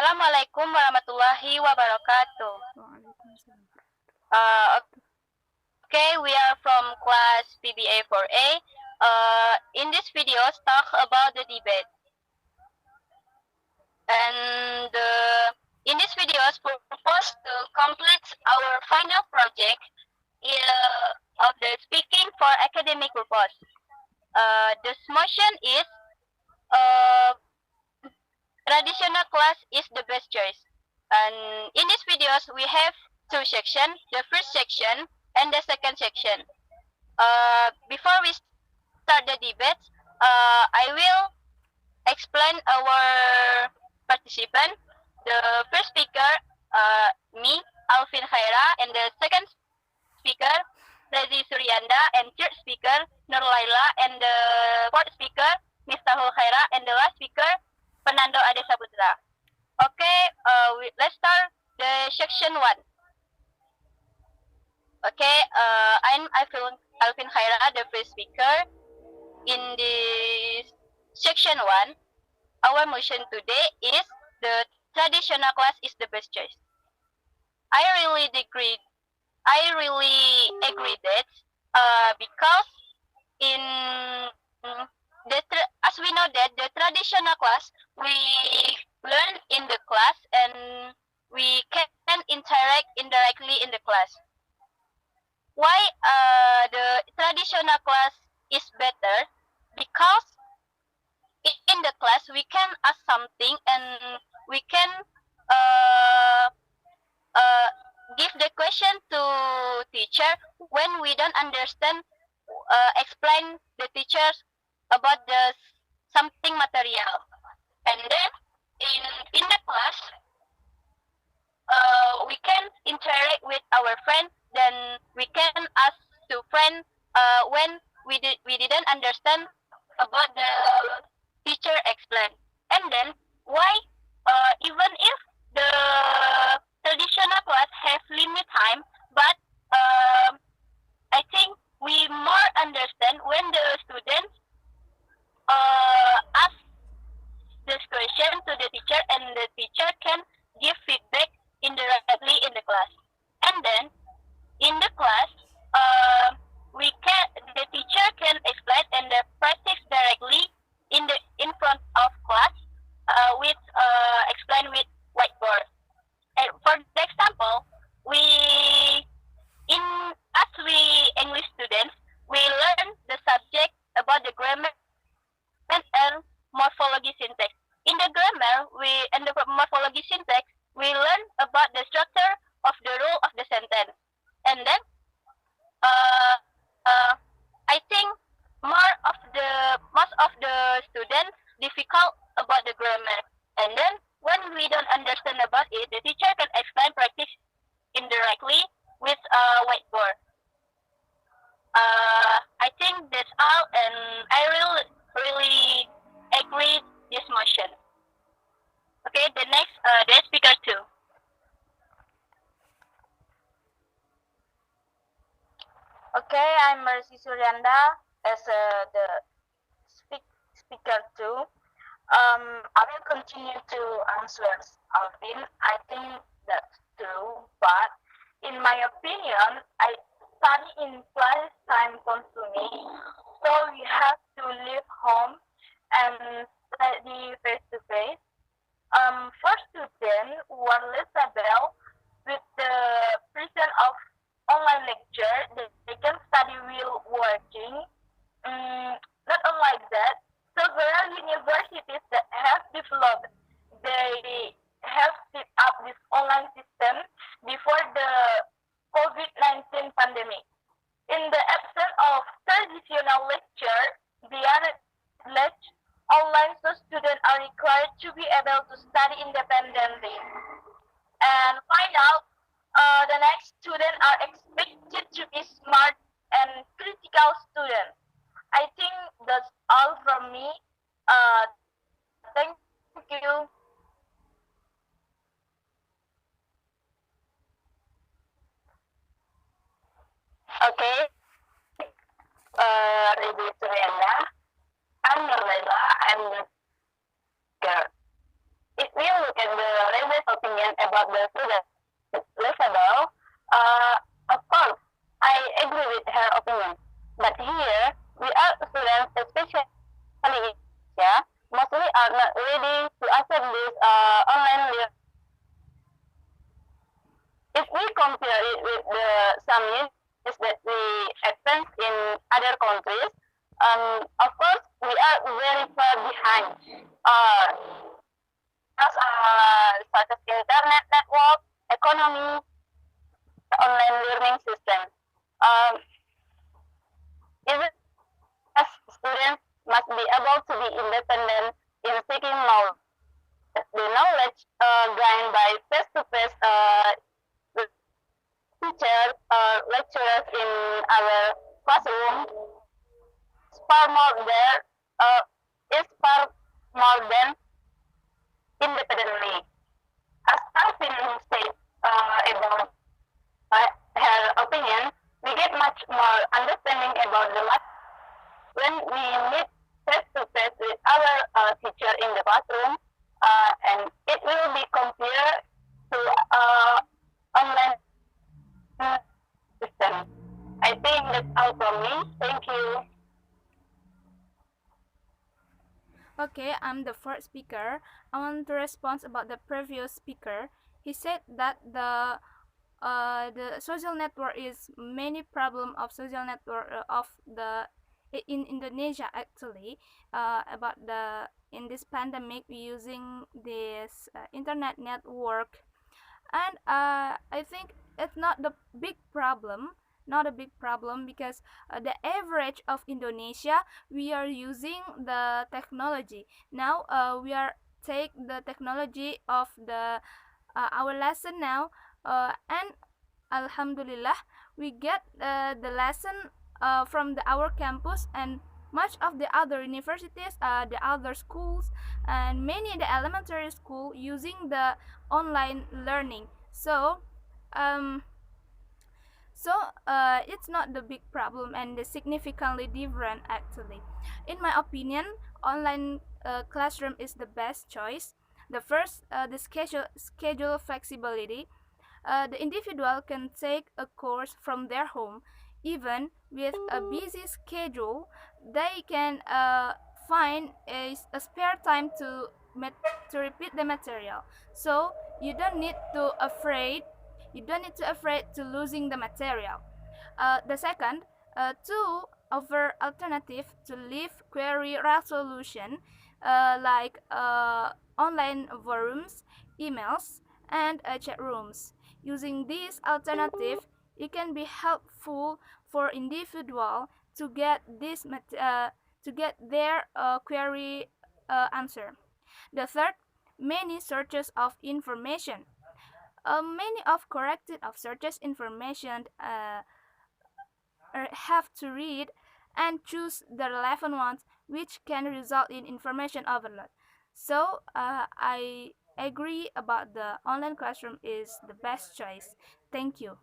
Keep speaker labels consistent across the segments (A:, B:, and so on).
A: Assalamualaikum warahmatullaahi wabarakatuh.
B: Waalaikumsalam.
A: Okay, we are from class PBI-A. In this video, talk about the debate. And in this video, we propose to complete our final project of the speaking for academic purpose. This motion is traditional class is the best choice. And in these videos, we have two sections, the first section and the second section. Before we start the debate, I will explain our participant. The first speaker, me, Alvin Khaira, and the second speaker, Rezi Suryanda, and third speaker, Nurlaila, and the fourth speaker, Miftahul Khaira, and the last speaker, Fernando Ade Saputra. Okay, let's start the section 1. Okay, I'm Alvin Khaira, the first speaker. In this section 1, our motion today is the traditional class is the best choice. I really agree that because in as we know that the traditional class we learn in the class and we can interact indirectly in the class. Why the traditional class is better? Because in the class we can ask something and we can give the question to teacher when we don't understand. Explain the teachers about the something material, and then in the class we can interact with our friends. Then we can ask to friends when we didn't understand about the teacher explain. And then why even if the traditional class has limit time, but I think we more understand when the students ask this question to the teacher, and the teacher can give feedback indirectly in the class. And then in the class, the teacher can explain and practice directly in front of class with explain with whiteboard. And for the example, as we English students, we learn the subject about the grammar and morphology syntax. In the grammar, and the morphology syntax, we learn about the structure of the rule of the sentence. And then, I think most of the students difficult about the grammar. And then, when we don't understand about it, the teacher can explain practice indirectly with a whiteboard. I think that's all, and I really agree this motion. Okay, the next, the speaker 2.
C: Okay, I'm Rezi Suryanda as the speaker 2. I will continue to answer Alvin. I think that's true, but in my opinion, I study in class time consuming, so we have to leave home and study face to face. For students who are less able with the presence of online lecture, they can study while working. Not only that, several universities that have developed, they have set up this online system before the COVID-19 pandemic. In the absence of traditional lecture, they are lecture online, so students are required to be able to study independently. And final, the next students are expected to be smart and critical students. I think that's all from me. Thank you.
A: Okay, Rezi Suryanda, I'm Nurlaila, I'm the girl. If we look at the
C: about the student level, of course, I agree with her opinion. But here, we are students, especially in Indonesia, mostly are not ready to accept this online learning. If we compare it with the some units that we experience in other countries, of course, we are very far behind. Such as internet network, economy, online learning system. Even as students must be able to be independent in seeking knowledge. The knowledge gained by face-to-face teachers or lecturers in our classroom is far more there is far more than independently. As Alvin said about her opinion, we get much more understanding about the math when we meet face to face with our teacher in the classroom, and it will be compared to online system. I think that's all from me. Thank you.
B: Okay, I'm the first speaker. I want to respond about the previous speaker. He said that the social network is many problem of social network of the in Indonesia actually about the in this pandemic using this internet network, and I think it's not the big problem, not a big problem, because the average of Indonesia, we are using the technology now. We are take the technology of the our lesson now, and alhamdulillah we get the lesson from our campus, and much of the other universities, the other schools, and many the elementary school using the online learning. Um, it's not the big problem and the significantly different actually. In my opinion, online classroom is the best choice. The first, the schedule flexibility. The individual can take a course from their home. Even with a busy schedule, they can find a spare time to repeat the material. So you don't need to afraid to losing the material. The second, two offer alternative to live query resolution, like online forums, emails, and chat rooms. Using this alternative, it can be helpful for individual to get to get their query answer. The third, many sources of information. Many of corrected of searches information have to read and choose the relevant ones, which can result in information overload. So I agree about the online classroom is the best choice. Thank you.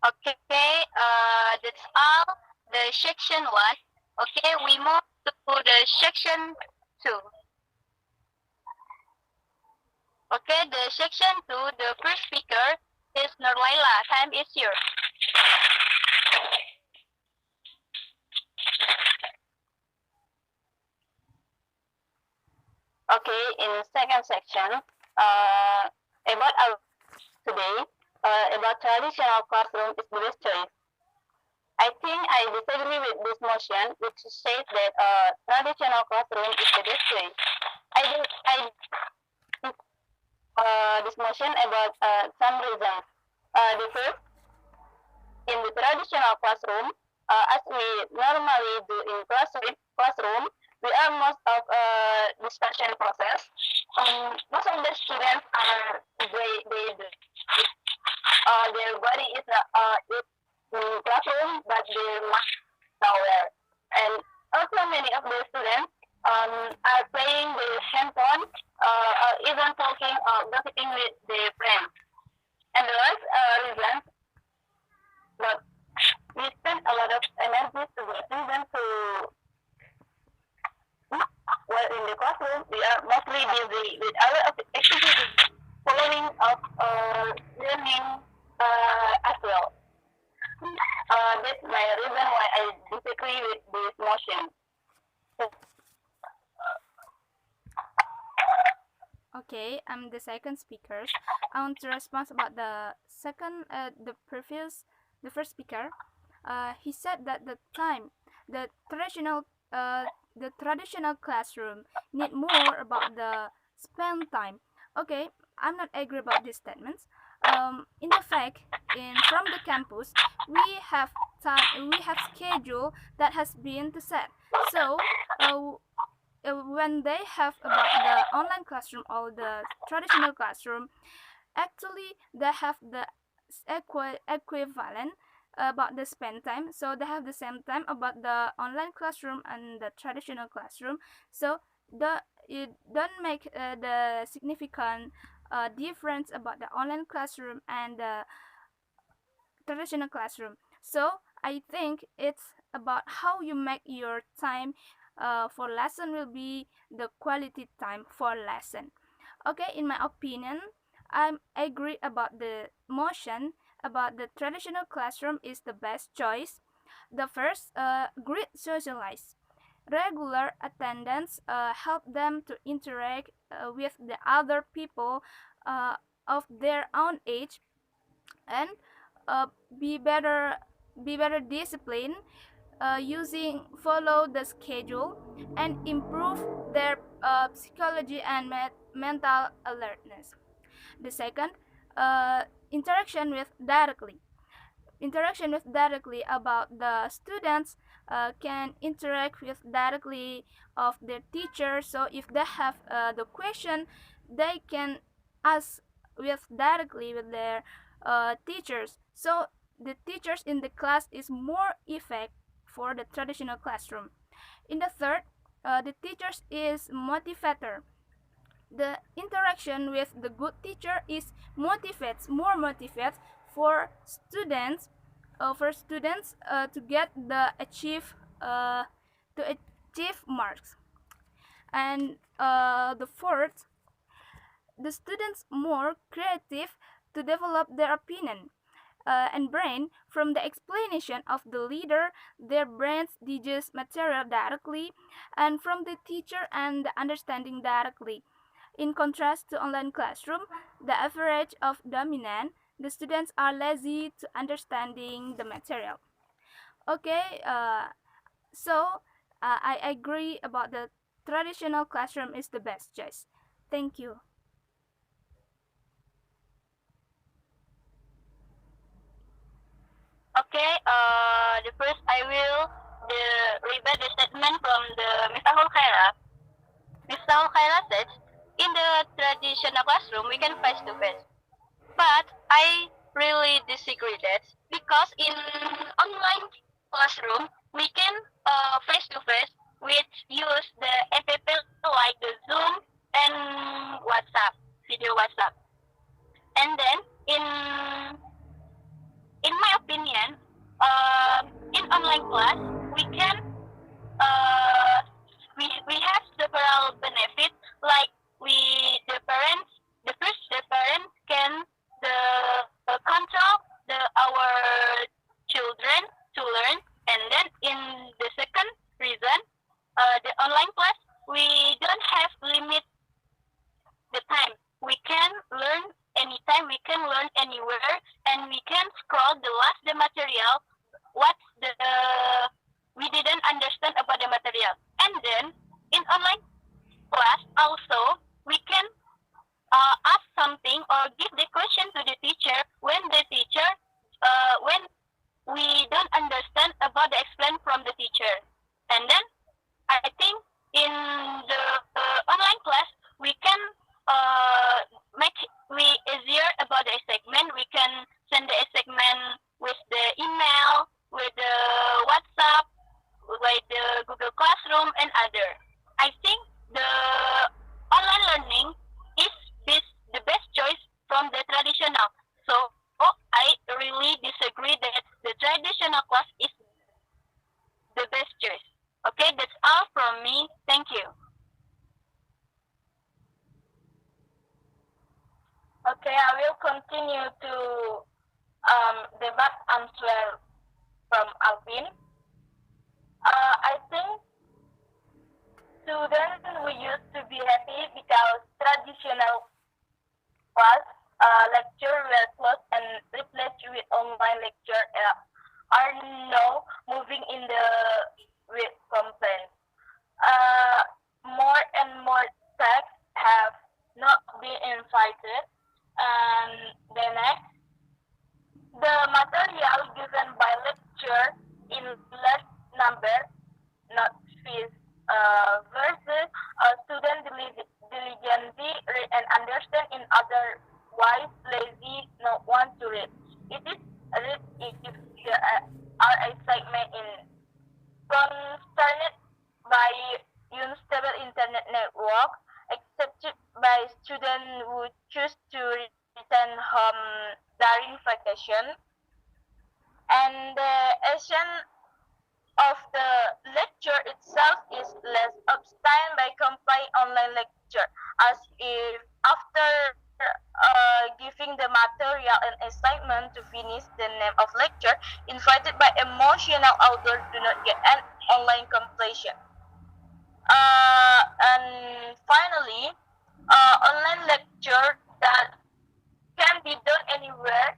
A: Okay, that's all. the section 1. Okay, we move to the section 2. Okay, the section 2, the first speaker is Nurlaila. Time is yours.
C: Okay, in second section, about our today, about traditional classroom is the best choice. I think I disagree with this motion, which says that traditional classroom is the best choice. This motion about some reasons. The first, in the traditional classroom, as we normally do in classroom, we are most of discussion process. Most of the students are their body is in classroom, but their mind nowhere. And also many of the students are playing with handphone, or even talking or gossiping with their friends. And the last reason, but we spend a lot of energy to getting them to, well, in the classroom, we are mostly busy with other activities, following up learning as well. That's my reason why I disagree with this motion.
B: Okay, I'm the second speaker. I want to respond about the first speaker. He said that the traditional classroom need more about the spend time. Okay, I'm not agree about these statements. In the fact, from the campus, we have schedule that has been set. So when they have about the online classroom or the traditional classroom, actually they have the equivalent about the spend time. So they have the same time about the online classroom and the traditional classroom. So it don't make the significant difference about the online classroom and the traditional classroom. So I think it's about how you make your time for lesson will be the quality time for lesson. Okay, in my opinion, I agree about the motion about the traditional classroom is the best choice. The first, great socialize. Regular attendance help them to interact with the other people of their own age and be better disciplined, follow the schedule and improve their psychology and mental alertness. The second, interaction with directly about the students can interact with directly of their teacher. So if they have the question, they can ask with directly with their teachers. So the teachers in the class is more effective for the traditional classroom. In the third, the teachers is motivator. The interaction with the good teacher is motivates for students to get the achieve marks. And the fourth, the students more creative to develop their opinion and brain from the explanation of the leader. Their brains digest material directly and from the teacher and the understanding directly. In contrast to online classroom, the average of dominant, the students are lazy to understanding the material. Okay, so I agree about the traditional classroom is the best choice. Thank you.
A: Okay, the first I will rebut the statement from the Miftahul Khaira. Miftahul Khaira said, in the traditional classroom, we can face to face. But I really disagree that because in online classroom, we can face to face with use the app like the Zoom and WhatsApp, video WhatsApp. And then in my opinion, in online online class, we can uh, we have several benefits, like the parents can control our children to learn. And then in the second reason, the online class, we don't have limit the time. We can learn anytime, we can learn anywhere, and we can scroll the material, what we didn't understand about the material. And then in online class also, we can ask something or give the question to the teacher when the teacher when we don't understand about the explain from the teacher. And then I think in the online class, we can make we easier about the assignment. We can send the assignment with the email, with the WhatsApp, with the Google Classroom, and other. I think the online learning is the best choice from the traditional. So I really disagree that the traditional class is the best choice. Okay, that's all from me. Thank you.
C: Okay, I will continue to debate answer from Alvin. I think students we used to be happy because traditional class lecture were closed and replaced with online lecture are now moving in the with complaints. More and more texts have not been invited, and the next, the material given by lecture in less number, not fees, versus student diligently read and understand in otherwise lazy not want to read. It is read if there are excitement in concerned by unstable internet network, accepted by students who choose to return home during vacation, and the action of the lecture itself is less obstinate by comparing online lecture, as if after giving the material and assignment to finish the name of lecture, invited by emotional author do not get an online completion. And finally, online lecture that can be done anywhere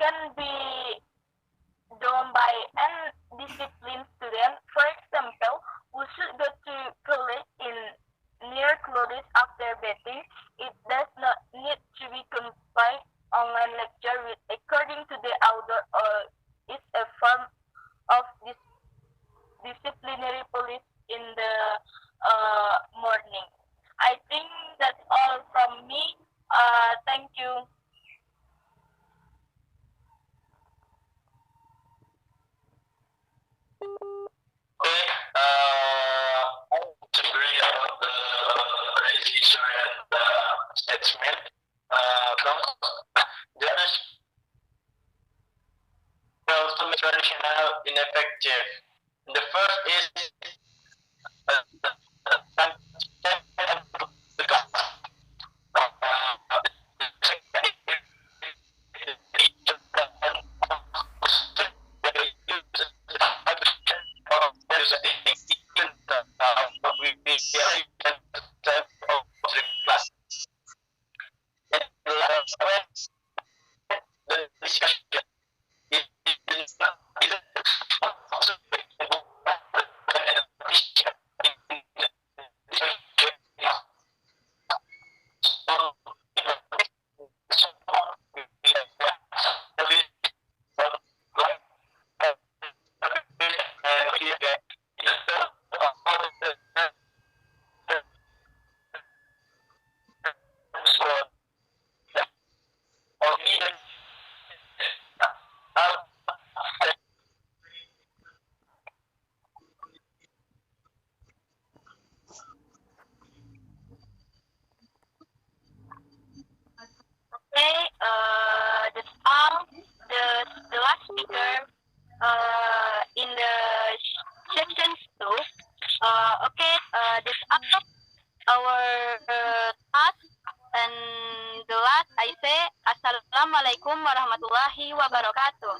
C: can be done by undisciplined student. For example, we should go to college in near clothes after bathing. It does not need to be combined online lecture with according to the author or is a form of disciplinary police in the morning. I think that's all from me. Thank you.
D: Okay, I disagree about the Rezi Suryanda statement. There is some traditional ineffective. The first is
A: that's all our task. And the last I say, Assalamualaikum warahmatullaahi wabarakatuh.